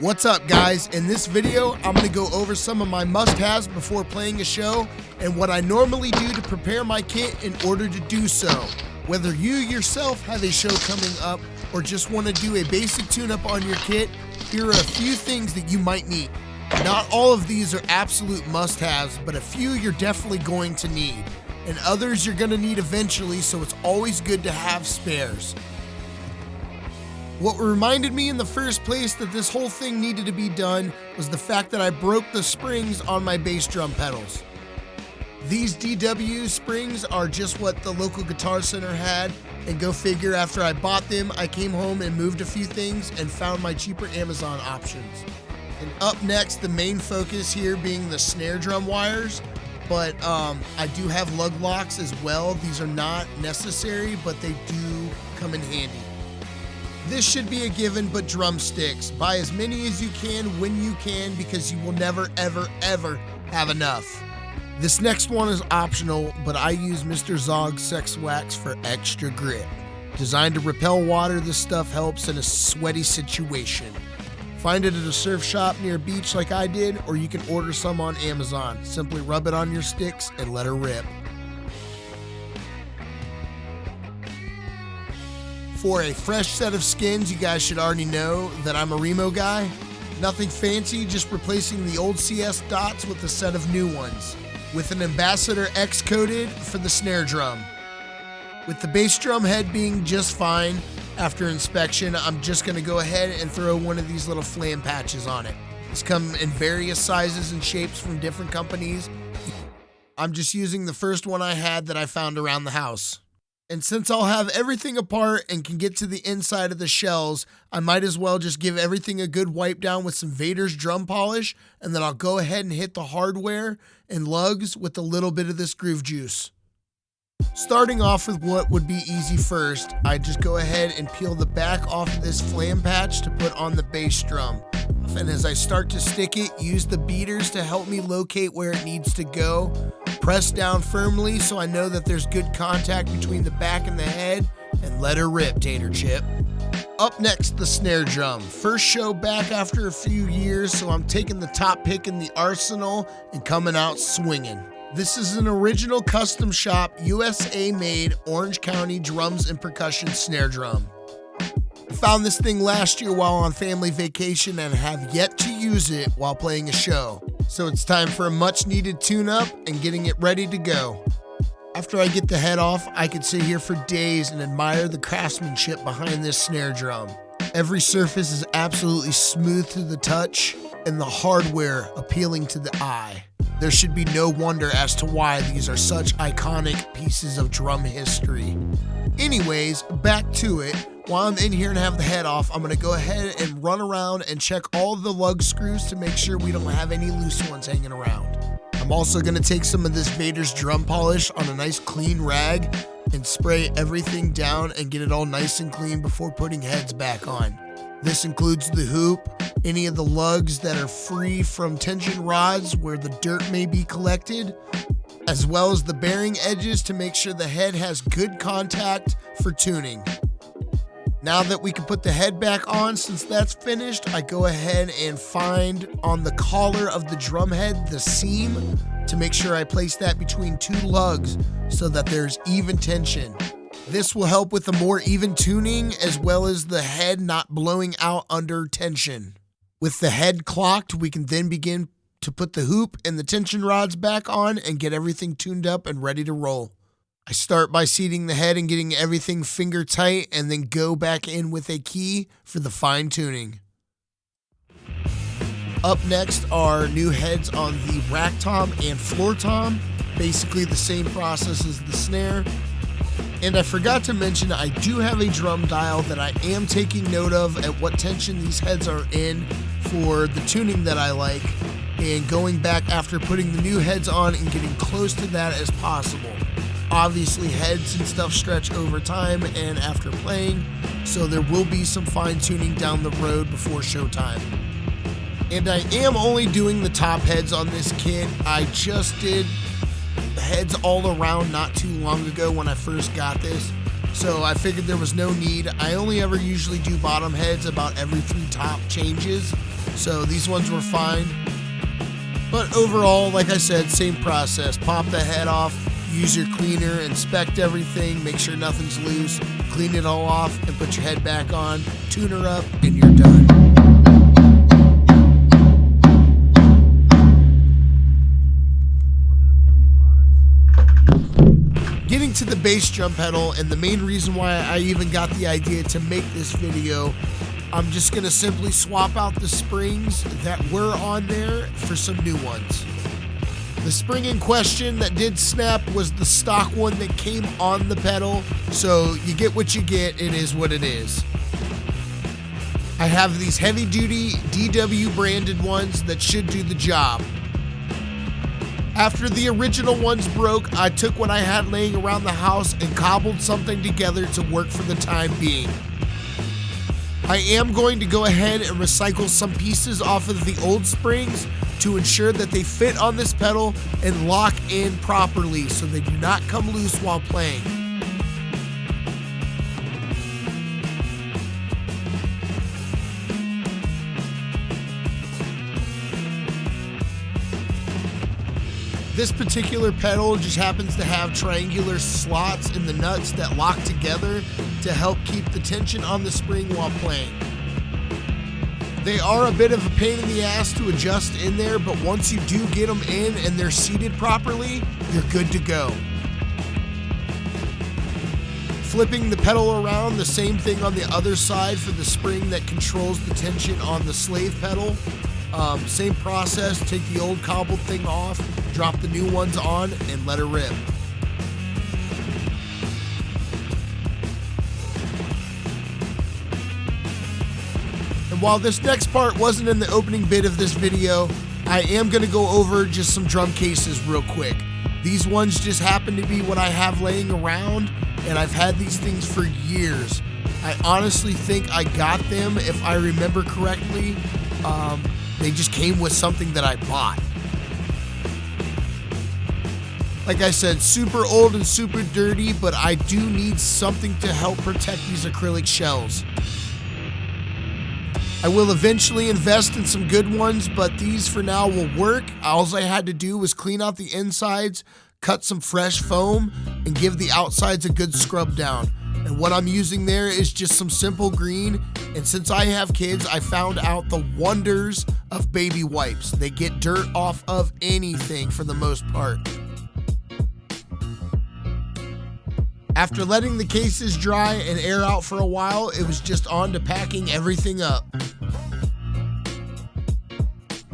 What's up, guys? In this video, I'm going to go over some of my must-haves before playing a show and what I normally do to prepare my kit in order to do so. Whether you yourself have a show coming up or just want to do a basic tune-up on your kit, here are a few things that you might need. Not all of these are absolute must-haves, but a few you're definitely going to need, and others you're going to need eventually, so it's always good to have spares. What reminded me in the first place that this whole thing needed to be done was the fact that I broke the springs on my bass drum pedals. These DW springs are just what the local Guitar Center had, and go figure, after I bought them, I came home and moved a few things and found my cheaper Amazon options. And up next, the main focus here being the snare drum wires, but I do have lug locks as well. These are not necessary, but they do come in handy. This should be a given, but drumsticks. Buy as many as you can when you can, because you will never, ever, ever have enough. This next one is optional, but I use Mr. Zog's Sex Wax for extra grip. Designed to repel water, this stuff helps in a sweaty situation. Find it at a surf shop near a beach like I did, or you can order some on Amazon. Simply rub it on your sticks and let her rip. For a fresh set of skins, you guys should already know that I'm a Remo guy. Nothing fancy, just replacing the old CS dots with a set of new ones, with an Ambassador X coated for the snare drum. With the bass drum head being just fine, after inspection, I'm just going to go ahead and throw one of these little flam patches on it. These come in various sizes and shapes from different companies. I'm just using the first one I had that I found around the house. And since I'll have everything apart and can get to the inside of the shells, I might as well just give everything a good wipe down with some Vader's drum polish, and then I'll go ahead and hit the hardware and lugs with a little bit of this groove juice. Starting off with what would be easy first, I just go ahead and peel the back off of this flam patch to put on the bass drum. And as I start to stick it, use the beaters to help me locate where it needs to go. Press down firmly so I know that there's good contact between the back and the head, and let her rip, Tater Chip. Up next, the snare drum. First show back after a few years, so I'm taking the top pick in the arsenal and coming out swinging. This is an original custom shop, USA made Orange County drums and percussion snare drum. I found this thing last year while on family vacation and have yet to use it while playing a show. So it's time for a much needed tune-up and getting it ready to go. After I get the head off, I could sit here for days and admire the craftsmanship behind this snare drum. Every surface is absolutely smooth to the touch, and the hardware appealing to the eye. There should be no wonder as to why these are such iconic pieces of drum history. Anyways, back to it. While I'm in here and have the head off, I'm going to go ahead and run around and check all the lug screws to make sure we don't have any loose ones hanging around. I'm also going to take some of this Vader's drum polish on a nice clean rag and spray everything down and get it all nice and clean before putting heads back on. This includes the hoop, any of the lugs that are free from tension rods where the dirt may be collected, as well as the bearing edges to make sure the head has good contact for tuning. Now that we can put the head back on, since that's finished, I go ahead and find on the collar of the drum head the seam to make sure I place that between two lugs so that there's even tension. This will help with a more even tuning, as well as the head not blowing out under tension. With the head clocked, we can then begin to put the hoop and the tension rods back on and get everything tuned up and ready to roll. I start by seating the head and getting everything finger tight, and then go back in with a key for the fine tuning. Up next are new heads on the rack tom and floor tom, basically the same process as the snare. And I forgot to mention, I do have a drum dial that I am taking note of at what tension these heads are in for the tuning that I like, and going back after putting the new heads on and getting close to that as possible. Obviously, heads and stuff stretch over time and after playing, so there will be some fine tuning down the road before showtime. And I am only doing the top heads on this kit. I just did heads all around not too long ago when I first got this, so I figured there was no need. I only ever usually do bottom heads about every 3 top changes, so these ones were fine. But overall, like I said, same process. Pop the head off, use your cleaner, inspect everything, make sure nothing's loose, clean it all off, and put your head back on, tune her up, and you're done. Getting to the bass drum pedal, and the main reason why I even got the idea to make this video, I'm just going to simply swap out the springs that were on there for some new ones. The spring in question that did snap was the stock one that came on the pedal, so you get what you get, it is what it is. I have these heavy duty DW branded ones that should do the job. After the original ones broke, I took what I had laying around the house and cobbled something together to work for the time being. I am going to go ahead and recycle some pieces off of the old springs to ensure that they fit on this pedal and lock in properly so they do not come loose while playing. This particular pedal just happens to have triangular slots in the nuts that lock together to help keep the tension on the spring while playing. They are a bit of a pain in the ass to adjust in there, but once you do get them in and they're seated properly, you're good to go. Flipping the pedal around, the same thing on the other side for the spring that controls the tension on the slave pedal. Same process, take the old cobbled thing off, drop the new ones on, and let her rip. And while this next part wasn't in the opening bit of this video, I am going to go over just some drum cases real quick. These ones just happen to be what I have laying around, and I've had these things for years. I honestly think I got them, if I remember correctly. They just came with something that I bought. Like I said, super old and super dirty, but I do need something to help protect these acrylic shells. I will eventually invest in some good ones, but these for now will work. All I had to do was clean out the insides, cut some fresh foam, and give the outsides a good scrub down. And what I'm using there is just some simple green, and since I have kids, I found out the wonders of baby wipes. They get dirt off of anything for the most part. After letting the cases dry and air out for a while, it was just on to packing everything up.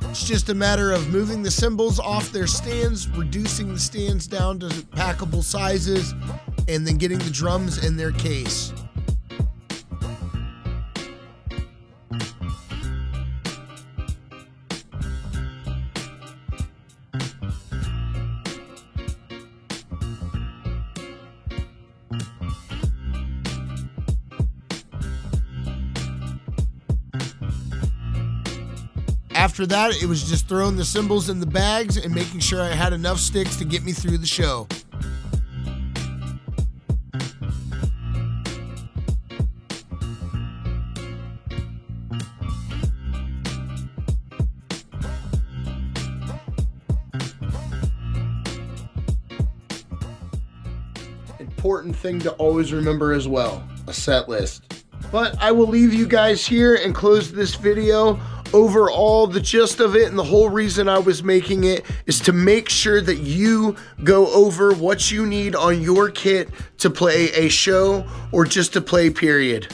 It's just a matter of moving the cymbals off their stands, reducing the stands down to packable sizes, and then getting the drums in their case. After that, it was just throwing the cymbals in the bags and making sure I had enough sticks to get me through the show. Important thing to always remember as well, a set list. But I will leave you guys here and close this video. Overall, the gist of it and the whole reason I was making it is to make sure that you go over what you need on your kit to play a show or just to play, period.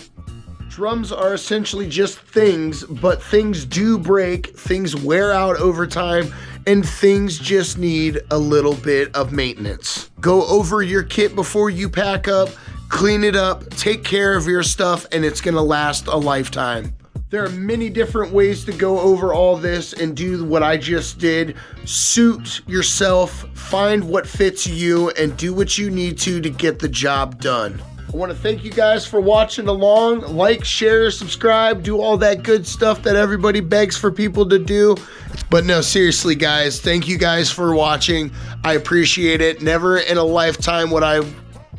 Drums are essentially just things, but things do break, things wear out over time, and things just need a little bit of maintenance. Go over your kit before you pack up, clean it up, take care of your stuff, and it's gonna last a lifetime. There are many different ways to go over all this and do what I just did. Suit yourself, find what fits you, and do what you need to get the job done. I want to thank you guys for watching along. Like, share, subscribe, do all that good stuff that everybody begs for people to do. But no, seriously guys, thank you guys for watching. I appreciate it. Never in a lifetime would I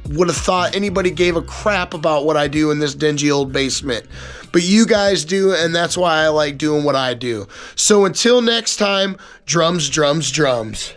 would have thought anybody gave a crap about what I do in this dingy old basement. But you guys do, and that's why I like doing what I do. So until next time, drums, drums, drums.